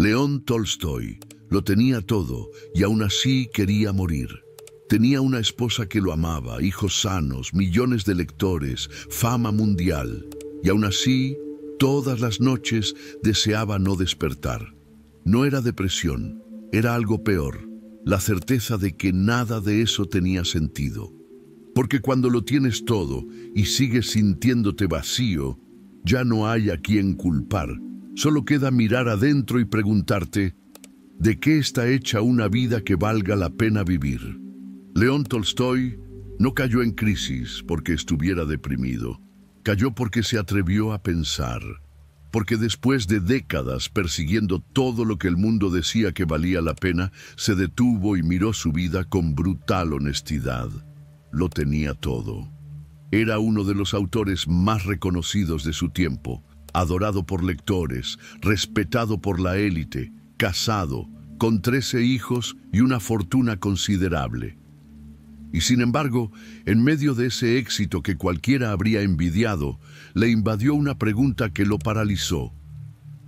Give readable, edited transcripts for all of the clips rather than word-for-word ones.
León Tolstoy lo tenía todo y aún así quería morir. Tenía una esposa que lo amaba, hijos sanos, millones de lectores, fama mundial. Y aún así, todas las noches deseaba no despertar. No era depresión, era algo peor, la certeza de que nada de eso tenía sentido. Porque cuando lo tienes todo y sigues sintiéndote vacío, ya no hay a quien culpar. Solo queda mirar adentro y preguntarte, ¿de qué está hecha una vida que valga la pena vivir? León Tolstoy no cayó en crisis porque estuviera deprimido. Cayó porque se atrevió a pensar. Porque después de décadas persiguiendo todo lo que el mundo decía que valía la pena, se detuvo y miró su vida con brutal honestidad. Lo tenía todo. Era uno de los autores más reconocidos de su tiempo, adorado por lectores, respetado por la élite, casado, con 13 hijos y una fortuna considerable. Y sin embargo, en medio de ese éxito que cualquiera habría envidiado, le invadió una pregunta que lo paralizó.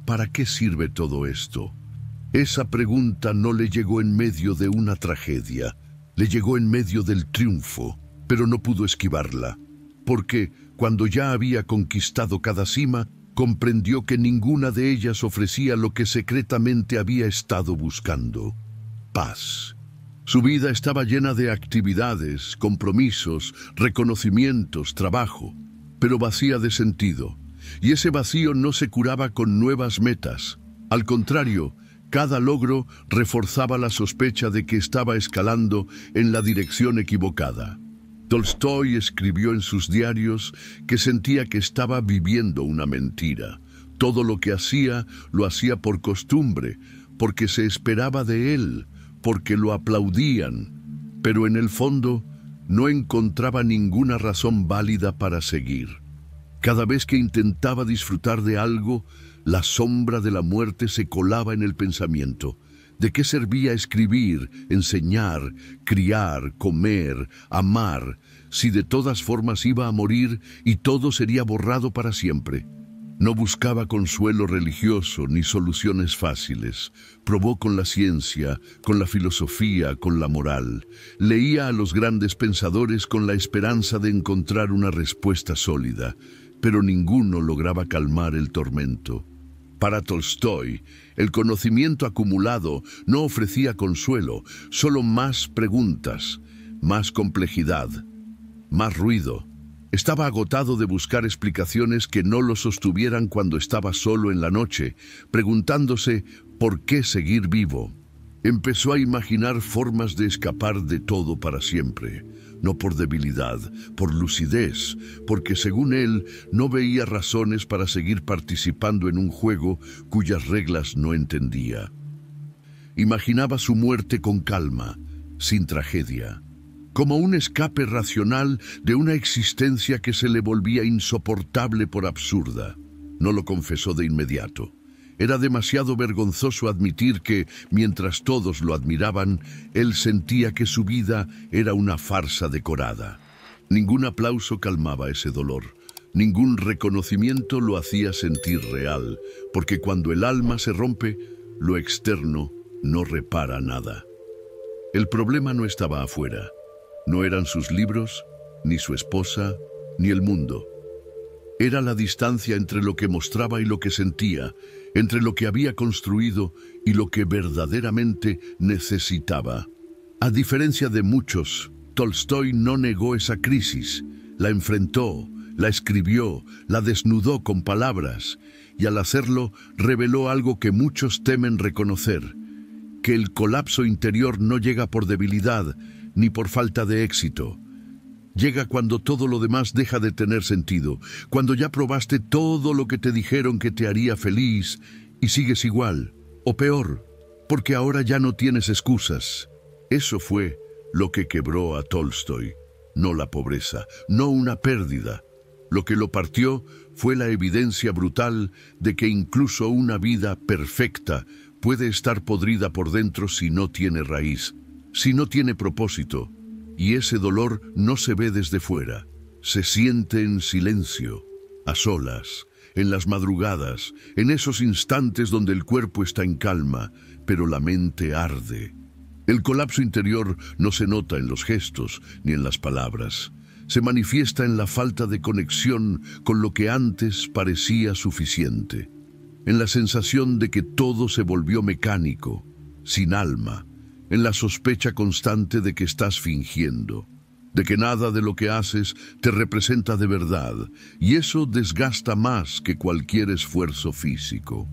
¿Para qué sirve todo esto? Esa pregunta no le llegó en medio de una tragedia, le llegó en medio del triunfo, pero no pudo esquivarla, porque cuando ya había conquistado cada cima, comprendió que ninguna de ellas ofrecía lo que secretamente había estado buscando: paz. Su vida estaba llena de actividades, compromisos, reconocimientos, trabajo, pero vacía de sentido. Y ese vacío no se curaba con nuevas metas. Al contrario, cada logro reforzaba la sospecha de que estaba escalando en la dirección equivocada. Tolstoy escribió en sus diarios que sentía que estaba viviendo una mentira. Todo lo que hacía, lo hacía por costumbre, porque se esperaba de él, porque lo aplaudían, pero en el fondo no encontraba ninguna razón válida para seguir. Cada vez que intentaba disfrutar de algo, la sombra de la muerte se colaba en el pensamiento. ¿De qué servía escribir, enseñar, criar, comer, amar, si de todas formas iba a morir y todo sería borrado para siempre? No buscaba consuelo religioso ni soluciones fáciles. Probó con la ciencia, con la filosofía, con la moral. Leía a los grandes pensadores con la esperanza de encontrar una respuesta sólida, pero ninguno lograba calmar el tormento. Para Tolstoy, el conocimiento acumulado no ofrecía consuelo, solo más preguntas, más complejidad, más ruido. Estaba agotado de buscar explicaciones que no lo sostuvieran cuando estaba solo en la noche, preguntándose por qué seguir vivo. Empezó a imaginar formas de escapar de todo para siempre, no por debilidad, por lucidez, porque según él no veía razones para seguir participando en un juego cuyas reglas no entendía. Imaginaba su muerte con calma, sin tragedia, como un escape racional de una existencia que se le volvía insoportable por absurda. No lo confesó de inmediato. Era demasiado vergonzoso admitir que, mientras todos lo admiraban, él sentía que su vida era una farsa decorada. Ningún aplauso calmaba ese dolor. Ningún reconocimiento lo hacía sentir real, porque cuando el alma se rompe, lo externo no repara nada. El problema no estaba afuera. No eran sus libros, ni su esposa, ni el mundo. Era la distancia entre lo que mostraba y lo que sentía, entre lo que había construido y lo que verdaderamente necesitaba. A diferencia de muchos, Tolstoy no negó esa crisis, la enfrentó, la escribió, la desnudó con palabras, y al hacerlo reveló algo que muchos temen reconocer: que el colapso interior no llega por debilidad ni por falta de éxito. Llega cuando todo lo demás deja de tener sentido, cuando ya probaste todo lo que te dijeron que te haría feliz y sigues igual, o peor, porque ahora ya no tienes excusas. Eso fue lo que quebró a Tolstoy, no la pobreza, no una pérdida. Lo que lo partió fue la evidencia brutal de que incluso una vida perfecta puede estar podrida por dentro si no tiene raíz, si no tiene propósito. Y ese dolor no se ve desde fuera, se siente en silencio, a solas, en las madrugadas, en esos instantes donde el cuerpo está en calma, pero la mente arde. El colapso interior no se nota en los gestos ni en las palabras. Se manifiesta en la falta de conexión con lo que antes parecía suficiente, en la sensación de que todo se volvió mecánico, sin alma, en la sospecha constante de que estás fingiendo, de que nada de lo que haces te representa de verdad, y eso desgasta más que cualquier esfuerzo físico.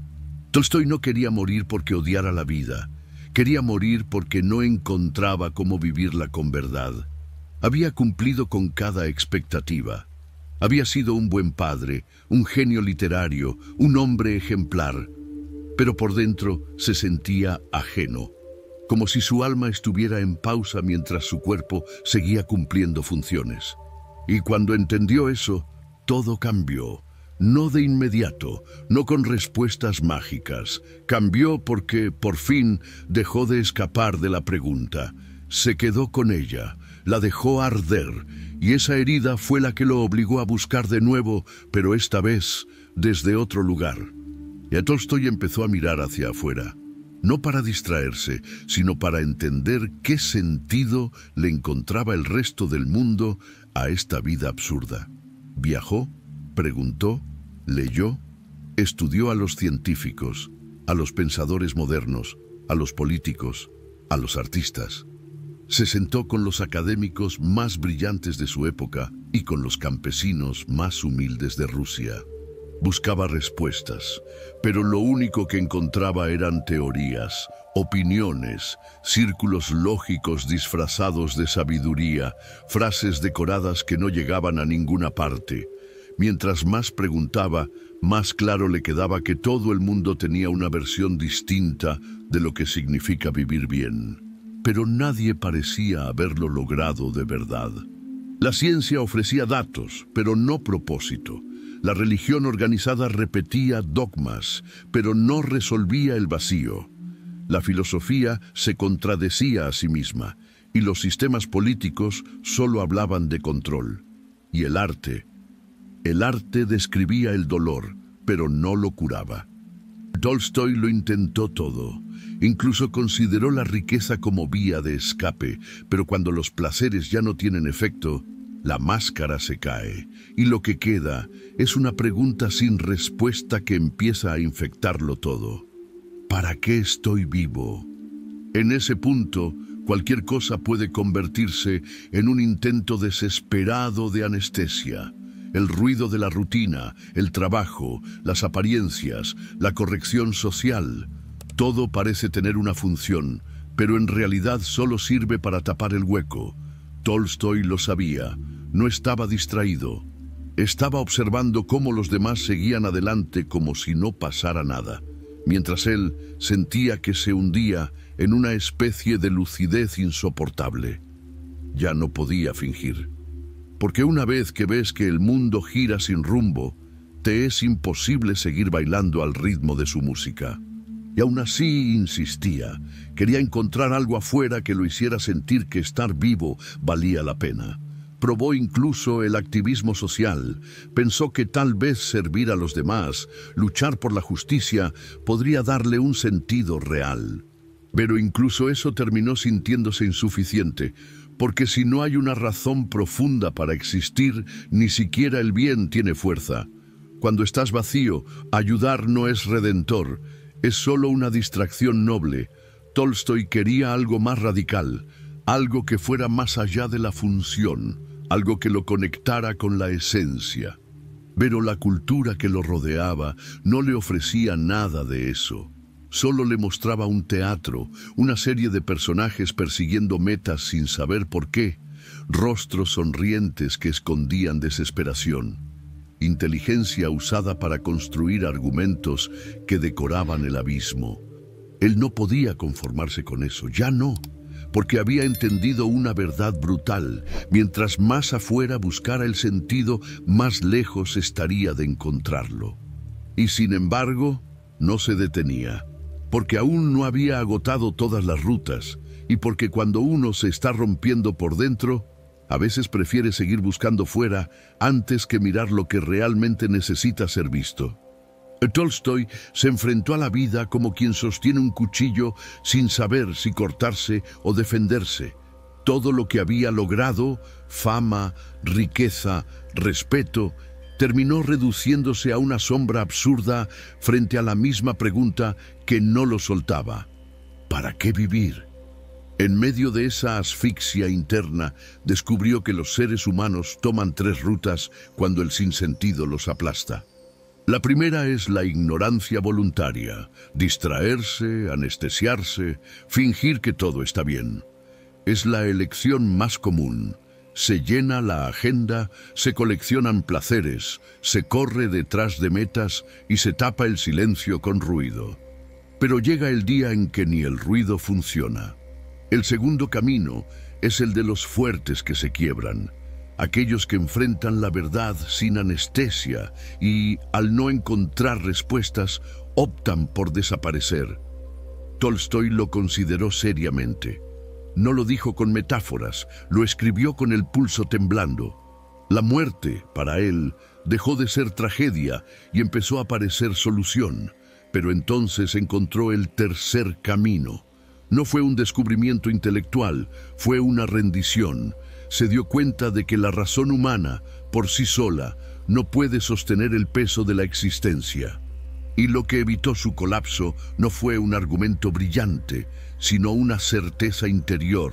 Tolstói no quería morir porque odiara la vida, quería morir porque no encontraba cómo vivirla con verdad. Había cumplido con cada expectativa. Había sido un buen padre, un genio literario, un hombre ejemplar, pero por dentro se sentía ajeno, como si su alma estuviera en pausa mientras su cuerpo seguía cumpliendo funciones. Y cuando entendió eso, todo cambió. No de inmediato, no con respuestas mágicas. Cambió porque, por fin, dejó de escapar de la pregunta. Se quedó con ella, la dejó arder, y esa herida fue la que lo obligó a buscar de nuevo, pero esta vez desde otro lugar. Y a Tolstói empezó a mirar hacia afuera, no para distraerse, sino para entender qué sentido le encontraba el resto del mundo a esta vida absurda. Viajó, preguntó, leyó, estudió a los científicos, a los pensadores modernos, a los políticos, a los artistas. Se sentó con los académicos más brillantes de su época y con los campesinos más humildes de Rusia. Buscaba respuestas, pero lo único que encontraba eran teorías, opiniones, círculos lógicos disfrazados de sabiduría, frases decoradas que no llegaban a ninguna parte. Mientras más preguntaba, más claro le quedaba que todo el mundo tenía una versión distinta de lo que significa vivir bien. Pero nadie parecía haberlo logrado de verdad. La ciencia ofrecía datos, pero no propósito. La religión organizada repetía dogmas, pero no resolvía el vacío. La filosofía se contradecía a sí misma, y los sistemas políticos solo hablaban de control. Y el arte describía el dolor, pero no lo curaba. Tolstói lo intentó todo. Incluso consideró la riqueza como vía de escape, pero cuando los placeres ya no tienen efecto, la máscara se cae, y lo que queda es una pregunta sin respuesta que empieza a infectarlo todo. ¿Para qué estoy vivo? En ese punto, cualquier cosa puede convertirse en un intento desesperado de anestesia. El ruido de la rutina, el trabajo, las apariencias, la corrección social, todo parece tener una función, pero en realidad solo sirve para tapar el hueco. Tolstói lo sabía, no estaba distraído. Estaba observando cómo los demás seguían adelante como si no pasara nada, mientras él sentía que se hundía en una especie de lucidez insoportable. Ya no podía fingir. Porque una vez que ves que el mundo gira sin rumbo, te es imposible seguir bailando al ritmo de su música. Y aún así insistía, quería encontrar algo afuera que lo hiciera sentir que estar vivo valía la pena. Probó incluso el activismo social, pensó que tal vez servir a los demás, luchar por la justicia, podría darle un sentido real. Pero incluso eso terminó sintiéndose insuficiente, porque si no hay una razón profunda para existir, ni siquiera el bien tiene fuerza. Cuando estás vacío, ayudar no es redentor, es solo una distracción noble. Tolstói quería algo más radical, algo que fuera más allá de la función, algo que lo conectara con la esencia. Pero la cultura que lo rodeaba no le ofrecía nada de eso. Solo le mostraba un teatro, una serie de personajes persiguiendo metas sin saber por qué, rostros sonrientes que escondían desesperación, inteligencia usada para construir argumentos que decoraban el abismo. Él no podía conformarse con eso, ya no, porque había entendido una verdad brutal. Mientras más afuera buscara el sentido, más lejos estaría de encontrarlo. Y sin embargo, no se detenía. Porque aún no había agotado todas las rutas, y porque cuando uno se está rompiendo por dentro, A veces prefiere seguir buscando fuera antes que mirar lo que realmente necesita ser visto. Tolstoy se enfrentó a la vida como quien sostiene un cuchillo sin saber si cortarse o defenderse. Todo lo que había logrado, fama, riqueza, respeto, terminó reduciéndose a una sombra absurda frente a la misma pregunta que no lo soltaba. ¿Para qué vivir? En medio de esa asfixia interna, descubrió que los seres humanos toman 3 rutas cuando el sinsentido los aplasta. La primera es la ignorancia voluntaria, distraerse, anestesiarse, fingir que todo está bien. Es la elección más común. Se llena la agenda, se coleccionan placeres, se corre detrás de metas y se tapa el silencio con ruido. Pero llega el día en que ni el ruido funciona. El segundo camino es el de los fuertes que se quiebran, aquellos que enfrentan la verdad sin anestesia y, al no encontrar respuestas, optan por desaparecer. Tolstoy lo consideró seriamente. No lo dijo con metáforas, lo escribió con el pulso temblando. La muerte, para él, dejó de ser tragedia y empezó a parecer solución, pero entonces encontró el tercer camino. No fue un descubrimiento intelectual, fue una rendición. Se dio cuenta de que la razón humana, por sí sola, no puede sostener el peso de la existencia. Y lo que evitó su colapso no fue un argumento brillante, sino una certeza interior,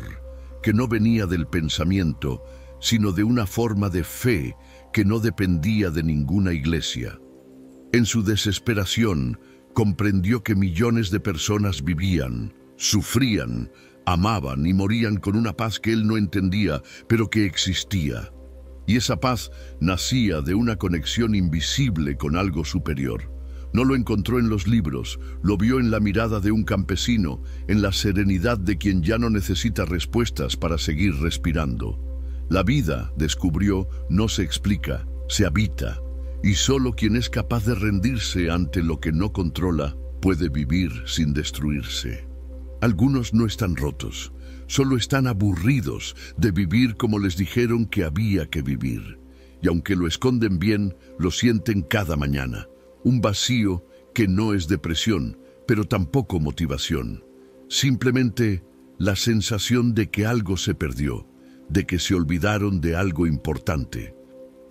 que no venía del pensamiento, sino de una forma de fe que no dependía de ninguna iglesia. En su desesperación, comprendió que millones de personas vivían, sufrían, amaban y morían con una paz que él no entendía, pero que existía. Y esa paz nacía de una conexión invisible con algo superior. No lo encontró en los libros, lo vio en la mirada de un campesino, en la serenidad de quien ya no necesita respuestas para seguir respirando. La vida, descubrió, no se explica, se habita, y solo quien es capaz de rendirse ante lo que no controla puede vivir sin destruirse. Algunos no están rotos, solo están aburridos de vivir como les dijeron que había que vivir. Y aunque lo esconden bien, lo sienten cada mañana. Un vacío que no es depresión, pero tampoco motivación. Simplemente la sensación de que algo se perdió, de que se olvidaron de algo importante.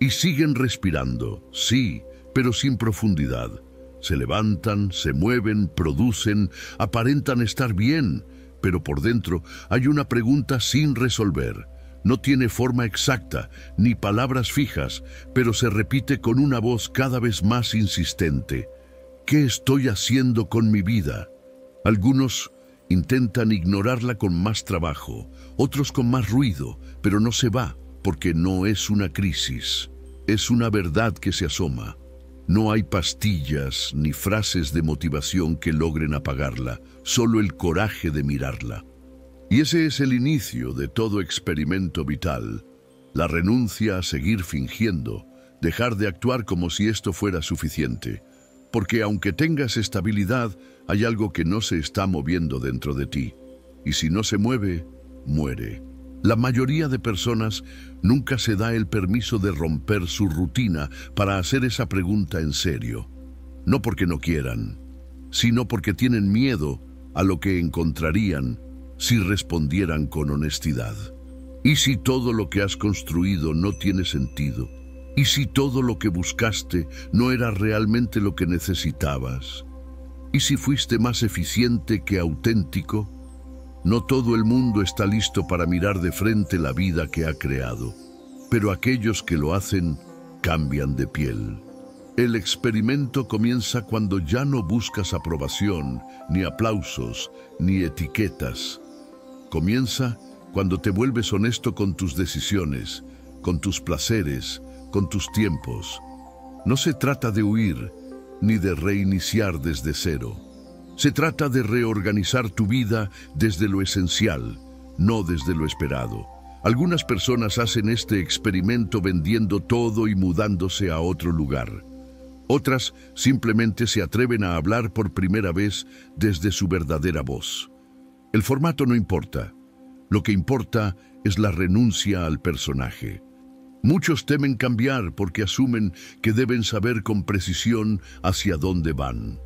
Y siguen respirando, sí, pero sin profundidad. Se levantan, se mueven, producen, aparentan estar bien, pero por dentro hay una pregunta sin resolver. No tiene forma exacta, ni palabras fijas, pero se repite con una voz cada vez más insistente. ¿Qué estoy haciendo con mi vida? Algunos intentan ignorarla con más trabajo, otros con más ruido, pero no se va, porque no es una crisis, es una verdad que se asoma. No hay pastillas ni frases de motivación que logren apagarla, solo el coraje de mirarla. Y ese es el inicio de todo experimento vital, la renuncia a seguir fingiendo, dejar de actuar como si esto fuera suficiente. Porque aunque tengas estabilidad, hay algo que no se está moviendo dentro de ti. Y si no se mueve, muere. La mayoría de personas nunca se da el permiso de romper su rutina para hacer esa pregunta en serio. No porque no quieran, sino porque tienen miedo a lo que encontrarían si respondieran con honestidad. ¿Y si todo lo que has construido no tiene sentido? ¿Y si todo lo que buscaste no era realmente lo que necesitabas? ¿Y si fuiste más eficiente que auténtico? No todo el mundo está listo para mirar de frente la vida que ha creado, pero aquellos que lo hacen cambian de piel. El experimento comienza cuando ya no buscas aprobación, ni aplausos, ni etiquetas. Comienza cuando te vuelves honesto con tus decisiones, con tus placeres, con tus tiempos. No se trata de huir, ni de reiniciar desde cero. Se trata de reorganizar tu vida desde lo esencial, no desde lo esperado. Algunas personas hacen este experimento vendiendo todo y mudándose a otro lugar. Otras simplemente se atreven a hablar por primera vez desde su verdadera voz. El formato no importa. Lo que importa es la renuncia al personaje. Muchos temen cambiar porque asumen que deben saber con precisión hacia dónde van.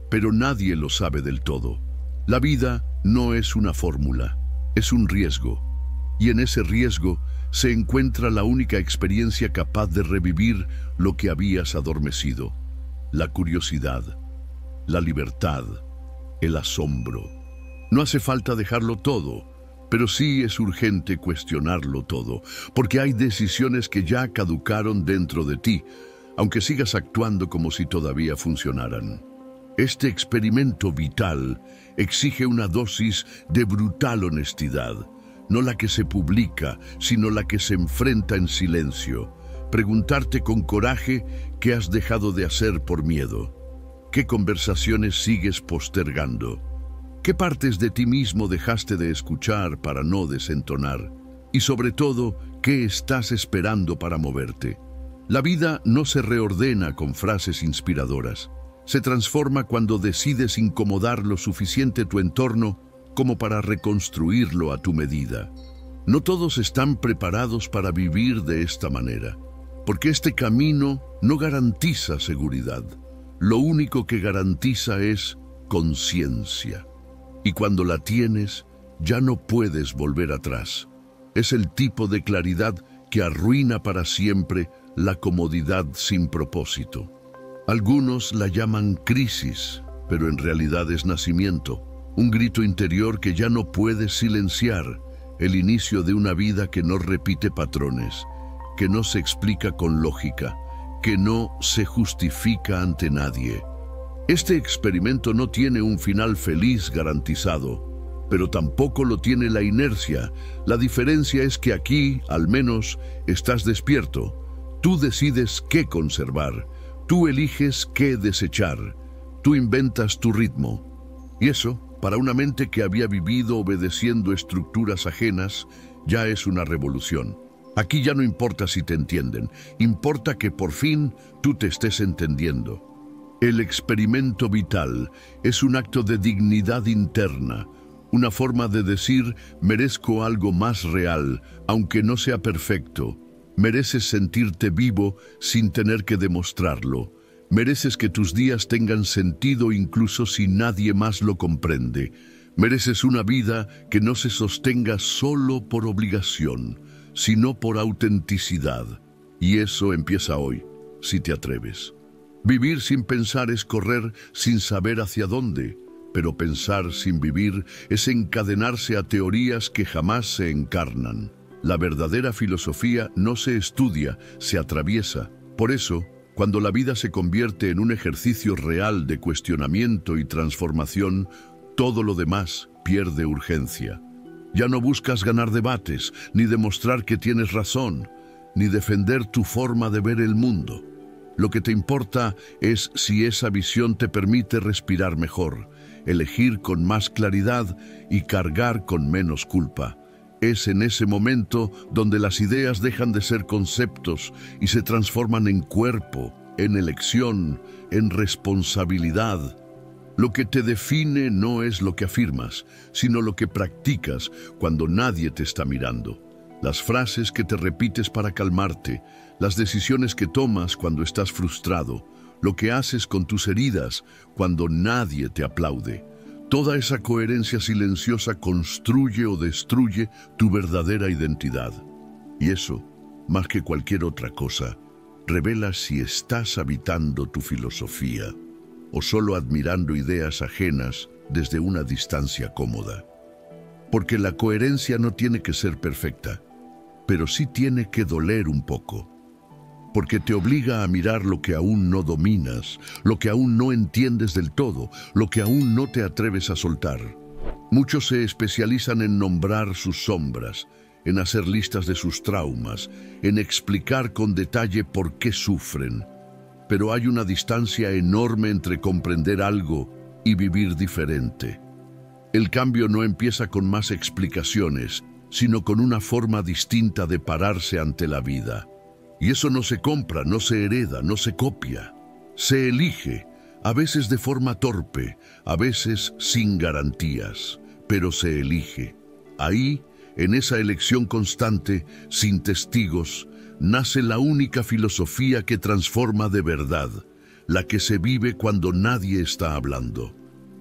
Pero nadie lo sabe del todo. La vida no es una fórmula, es un riesgo. Y en ese riesgo se encuentra la única experiencia capaz de revivir lo que habías adormecido. La curiosidad, la libertad, el asombro. No hace falta dejarlo todo, pero sí es urgente cuestionarlo todo, porque hay decisiones que ya caducaron dentro de ti, aunque sigas actuando como si todavía funcionaran. Este experimento vital exige una dosis de brutal honestidad, no la que se publica, sino la que se enfrenta en silencio. Preguntarte con coraje qué has dejado de hacer por miedo, qué conversaciones sigues postergando, qué partes de ti mismo dejaste de escuchar para no desentonar, y sobre todo, qué estás esperando para moverte. La vida no se reordena con frases inspiradoras. Se transforma cuando decides incomodar lo suficiente tu entorno como para reconstruirlo a tu medida. No todos están preparados para vivir de esta manera, porque este camino no garantiza seguridad. Lo único que garantiza es conciencia. Y cuando la tienes, ya no puedes volver atrás. Es el tipo de claridad que arruina para siempre la comodidad sin propósito. Algunos la llaman crisis, pero en realidad es nacimiento, un grito interior que ya no puedes silenciar, el inicio de una vida que no repite patrones, que no se explica con lógica, que no se justifica ante nadie. Este experimento no tiene un final feliz garantizado, pero tampoco lo tiene la inercia. La diferencia es que aquí, al menos, estás despierto. Tú decides qué conservar. Tú eliges qué desechar, tú inventas tu ritmo. Y eso, para una mente que había vivido obedeciendo estructuras ajenas, ya es una revolución. Aquí ya no importa si te entienden, importa que por fin tú te estés entendiendo. El experimento vital es un acto de dignidad interna, una forma de decir merezco algo más real, aunque no sea perfecto. Mereces sentirte vivo sin tener que demostrarlo. Mereces que tus días tengan sentido incluso si nadie más lo comprende. Mereces una vida que no se sostenga solo por obligación, sino por autenticidad. Y eso empieza hoy, si te atreves. Vivir sin pensar es correr sin saber hacia dónde, pero pensar sin vivir es encadenarse a teorías que jamás se encarnan. La verdadera filosofía no se estudia, se atraviesa. Por eso, cuando la vida se convierte en un ejercicio real de cuestionamiento y transformación, todo lo demás pierde urgencia. Ya no buscas ganar debates, ni demostrar que tienes razón, ni defender tu forma de ver el mundo. Lo que te importa es si esa visión te permite respirar mejor, elegir con más claridad y cargar con menos culpa. Es en ese momento donde las ideas dejan de ser conceptos y se transforman en cuerpo, en elección, en responsabilidad. Lo que te define no es lo que afirmas, sino lo que practicas cuando nadie te está mirando. Las frases que te repites para calmarte, las decisiones que tomas cuando estás frustrado, lo que haces con tus heridas cuando nadie te aplaude. Toda esa coherencia silenciosa construye o destruye tu verdadera identidad. Y eso, más que cualquier otra cosa, revela si estás habitando tu filosofía o solo admirando ideas ajenas desde una distancia cómoda. Porque la coherencia no tiene que ser perfecta, pero sí tiene que doler un poco. Porque te obliga a mirar lo que aún no dominas, lo que aún no entiendes del todo, lo que aún no te atreves a soltar. Muchos se especializan en nombrar sus sombras, en hacer listas de sus traumas, en explicar con detalle por qué sufren. Pero hay una distancia enorme entre comprender algo y vivir diferente. El cambio no empieza con más explicaciones, sino con una forma distinta de pararse ante la vida. Y eso no se compra, no se hereda, no se copia. Se elige, a veces de forma torpe, a veces sin garantías, pero se elige. Ahí En esa elección constante, sin testigos, nace la única filosofía que transforma de verdad, la que se vive cuando nadie está hablando.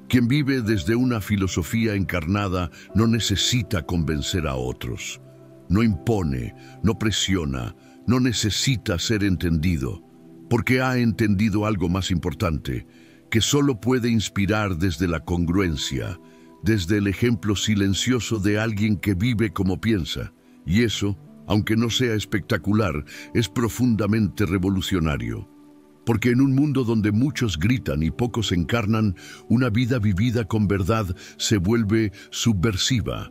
Quien vive desde una filosofía encarnada no necesita convencer a otros. No impone, no presiona, no necesita ser entendido, porque ha entendido algo más importante, que solo puede inspirar desde la congruencia, desde el ejemplo silencioso de alguien que vive como piensa. Y eso, aunque no sea espectacular, es profundamente revolucionario. Porque en un mundo donde muchos gritan y pocos encarnan, una vida vivida con verdad se vuelve subversiva.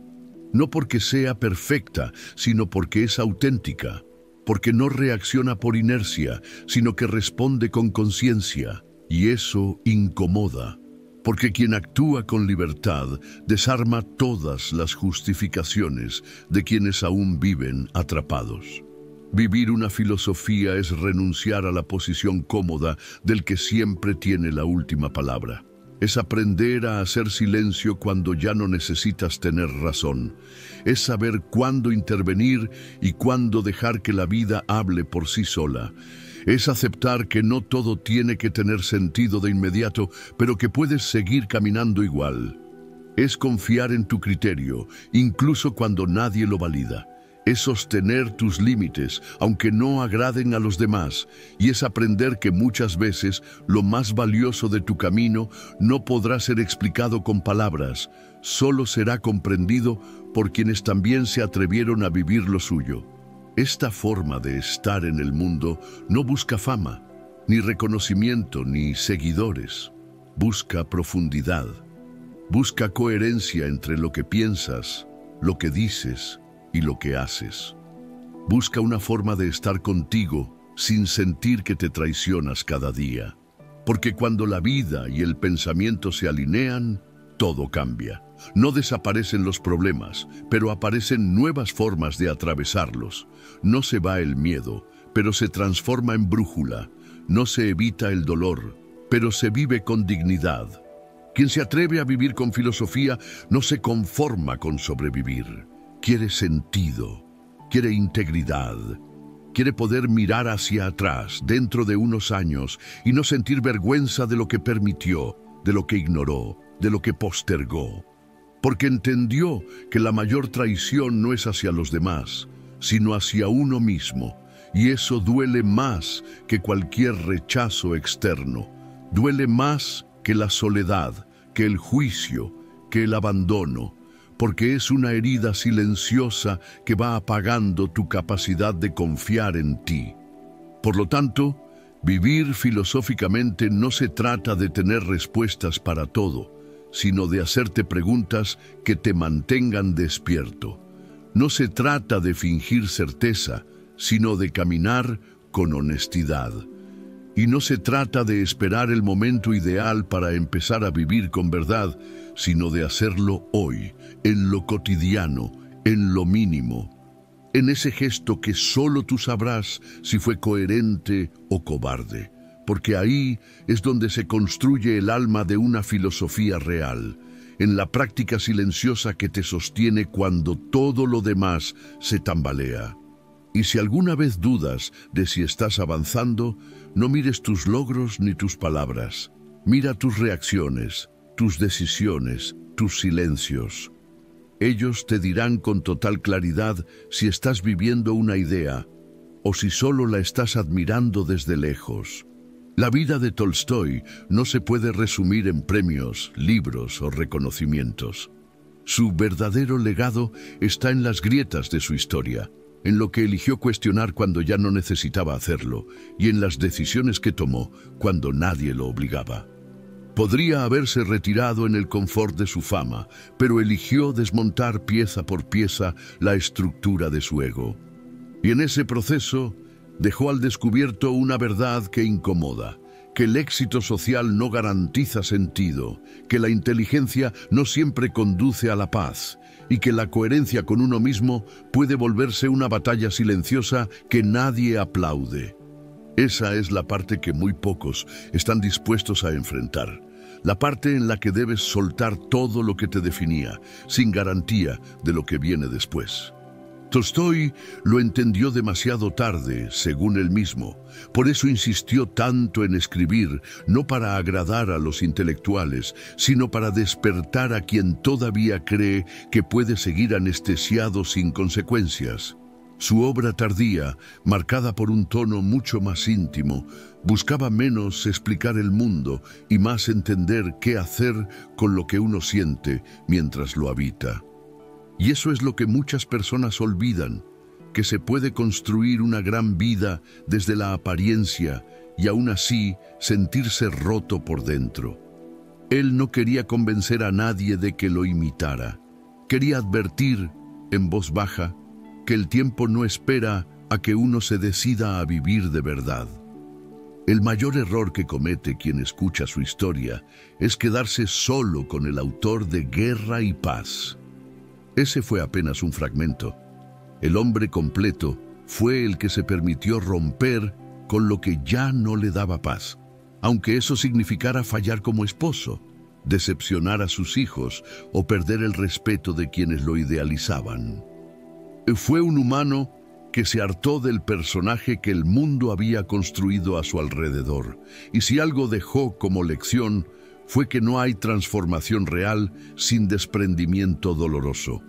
No porque sea perfecta, sino porque es auténtica. Porque no reacciona por inercia, sino que responde con conciencia. Y eso incomoda. Porque quien actúa con libertad desarma todas las justificaciones de quienes aún viven atrapados. Vivir una filosofía es renunciar a la posición cómoda del que siempre tiene la última palabra. Es aprender a hacer silencio cuando ya no necesitas tener razón. Es saber cuándo intervenir y cuándo dejar que la vida hable por sí sola. Es aceptar que no todo tiene que tener sentido de inmediato, pero que puedes seguir caminando igual. Es confiar en tu criterio, incluso cuando nadie lo valida. Es sostener tus límites, aunque no agraden a los demás, y es aprender que muchas veces lo más valioso de tu camino no podrá ser explicado con palabras, solo será comprendido por quienes también se atrevieron a vivir lo suyo. Esta forma de estar en el mundo no busca fama, ni reconocimiento, ni seguidores. Busca profundidad. Busca coherencia entre lo que piensas, lo que dices y lo que haces. Busca una forma de estar contigo sin sentir que te traicionas cada día. Porque cuando la vida y el pensamiento se alinean, todo cambia. No desaparecen los problemas, pero aparecen nuevas formas de atravesarlos. No se va el miedo, pero se transforma en brújula. No se evita el dolor, pero se vive con dignidad. Quien se atreve a vivir con filosofía no se conforma con sobrevivir. Quiere sentido, quiere integridad, quiere poder mirar hacia atrás dentro de unos años y no sentir vergüenza de lo que permitió, de lo que ignoró, de lo que postergó. Porque entendió que la mayor traición no es hacia los demás, sino hacia uno mismo, y eso duele más que cualquier rechazo externo. Duele más que la soledad, que el juicio, que el abandono, porque es una herida silenciosa que va apagando tu capacidad de confiar en ti. Por lo tanto, vivir filosóficamente no se trata de tener respuestas para todo, sino de hacerte preguntas que te mantengan despierto. No se trata de fingir certeza, sino de caminar con honestidad. Y no se trata de esperar el momento ideal para empezar a vivir con verdad, sino de hacerlo hoy, en lo cotidiano, en lo mínimo, en ese gesto que solo tú sabrás si fue coherente o cobarde, porque ahí es donde se construye el alma de una filosofía real, en la práctica silenciosa que te sostiene cuando todo lo demás se tambalea. Y si alguna vez dudas de si estás avanzando, no mires tus logros ni tus palabras. Mira tus reacciones, tus decisiones, tus silencios. Ellos te dirán con total claridad si estás viviendo una idea o si solo la estás admirando desde lejos. La vida de Tolstói no se puede resumir en premios, libros o reconocimientos. Su verdadero legado está en las grietas de su historia, en lo que eligió cuestionar cuando ya no necesitaba hacerlo, y en las decisiones que tomó cuando nadie lo obligaba. Podría haberse retirado en el confort de su fama, pero eligió desmontar pieza por pieza la estructura de su ego. Y en ese proceso dejó al descubierto una verdad que incomoda, que el éxito social no garantiza sentido, que la inteligencia no siempre conduce a la paz, y que la coherencia con uno mismo puede volverse una batalla silenciosa que nadie aplaude. Esa es la parte que muy pocos están dispuestos a enfrentar. la parte en la que debes soltar todo lo que te definía, sin garantía de lo que viene después. Tolstói lo entendió demasiado tarde, según él mismo. Por eso insistió tanto en escribir, no para agradar a los intelectuales, sino para despertar a quien todavía cree que puede seguir anestesiado sin consecuencias. Su obra tardía, marcada por un tono mucho más íntimo, buscaba menos explicar el mundo y más entender qué hacer con lo que uno siente mientras lo habita. Y eso es lo que muchas personas olvidan, que se puede construir una gran vida desde la apariencia y aún así sentirse roto por dentro. Él no quería convencer a nadie de que lo imitara. Quería advertir, en voz baja, que el tiempo no espera a que uno se decida a vivir de verdad. El mayor error que comete quien escucha su historia es quedarse solo con el autor de Guerra y Paz. Ese fue apenas un fragmento. El hombre completo fue el que se permitió romper con lo que ya no le daba paz, aunque eso significara fallar como esposo, decepcionar a sus hijos o perder el respeto de quienes lo idealizaban. Fue un humano que se hartó del personaje que el mundo había construido a su alrededor, y si algo dejó como lección, fue que no hay transformación real sin desprendimiento doloroso,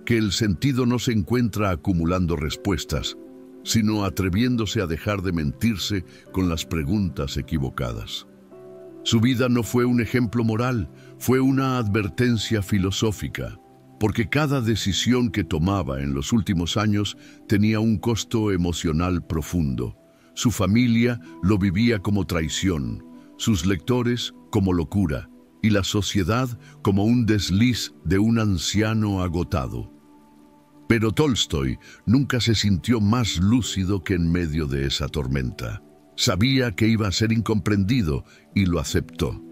que el sentido no se encuentra acumulando respuestas, sino atreviéndose a dejar de mentirse con las preguntas equivocadas. Su vida no fue un ejemplo moral, fue una advertencia filosófica, porque cada decisión que tomaba en los últimos años tenía un costo emocional profundo. Su familia lo vivía como traición, sus lectores como locura y la sociedad como un desliz de un anciano agotado. Pero Tolstói nunca se sintió más lúcido que en medio de esa tormenta. Sabía que iba a ser incomprendido y lo aceptó,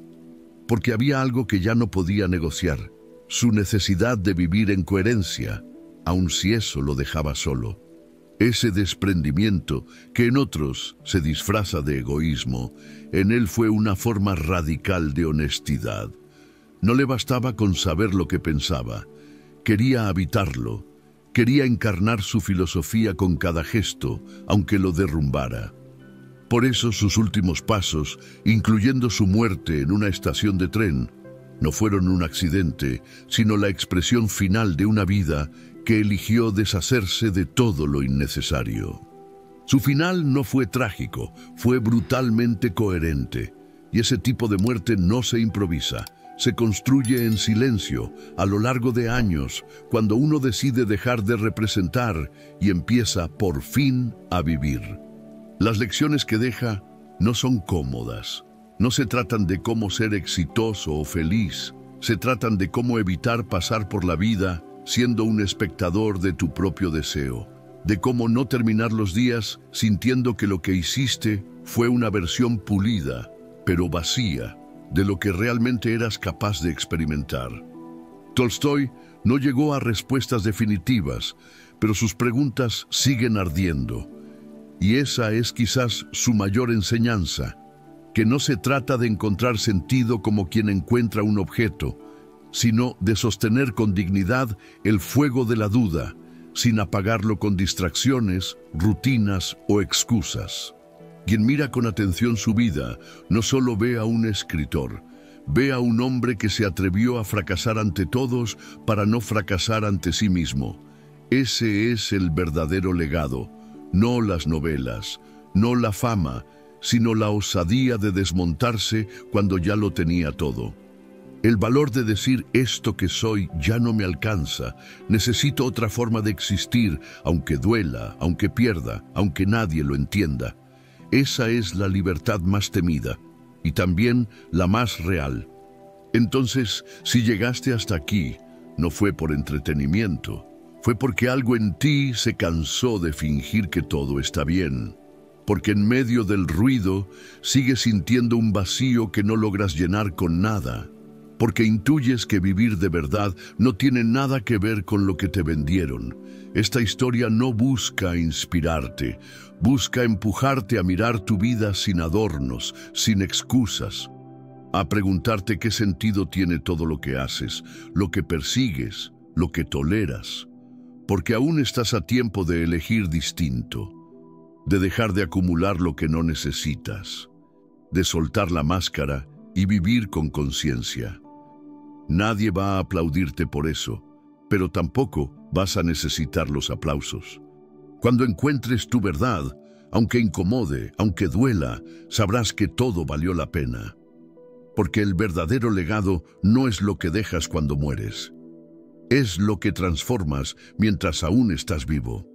porque había algo que ya no podía negociar, su necesidad de vivir en coherencia, aun si eso lo dejaba solo. Ese desprendimiento, que en otros se disfraza de egoísmo, en él fue una forma radical de honestidad. No le bastaba con saber lo que pensaba, quería habitarlo, quería encarnar su filosofía con cada gesto, aunque lo derrumbara. Por eso sus últimos pasos, incluyendo su muerte en una estación de tren, no fueron un accidente, sino la expresión final de una vida que eligió deshacerse de todo lo innecesario. Su final no fue trágico, fue brutalmente coherente, y ese tipo de muerte no se improvisa, se construye en silencio, a lo largo de años, cuando uno decide dejar de representar y empieza por fin a vivir. Las lecciones que deja no son cómodas, no se tratan de cómo ser exitoso o feliz, se tratan de cómo evitar pasar por la vida siendo un espectador de tu propio deseo, de cómo no terminar los días sintiendo que lo que hiciste fue una versión pulida, pero vacía, de lo que realmente eras capaz de experimentar. Tolstói no llegó a respuestas definitivas, pero sus preguntas siguen ardiendo, y esa es quizás su mayor enseñanza, que no se trata de encontrar sentido como quien encuentra un objeto, sino de sostener con dignidad el fuego de la duda, sin apagarlo con distracciones, rutinas o excusas. Quien mira con atención su vida no solo ve a un escritor, ve a un hombre que se atrevió a fracasar ante todos para no fracasar ante sí mismo. Ese es el verdadero legado, no las novelas, no la fama, sino la osadía de desmontarse cuando ya lo tenía todo. El valor de decir esto que soy ya no me alcanza, necesito otra forma de existir, aunque duela, aunque pierda, aunque nadie lo entienda. Esa es la libertad más temida y también la más real. Entonces, si llegaste hasta aquí, no fue por entretenimiento, fue porque algo en ti se cansó de fingir que todo está bien. Porque en medio del ruido sigues sintiendo un vacío que no logras llenar con nada. Porque intuyes que vivir de verdad no tiene nada que ver con lo que te vendieron. Esta historia no busca inspirarte, busca empujarte a mirar tu vida sin adornos, sin excusas. a preguntarte qué sentido tiene todo lo que haces, lo que persigues, lo que toleras, porque aún estás a tiempo de elegir distinto, de dejar de acumular lo que no necesitas, de soltar la máscara y vivir con conciencia. Nadie va a aplaudirte por eso, pero tampoco vas a necesitar los aplausos. Cuando encuentres tu verdad, aunque incomode, aunque duela, sabrás que todo valió la pena. Porque el verdadero legado no es lo que dejas cuando mueres. Es lo que transformas mientras aún estás vivo.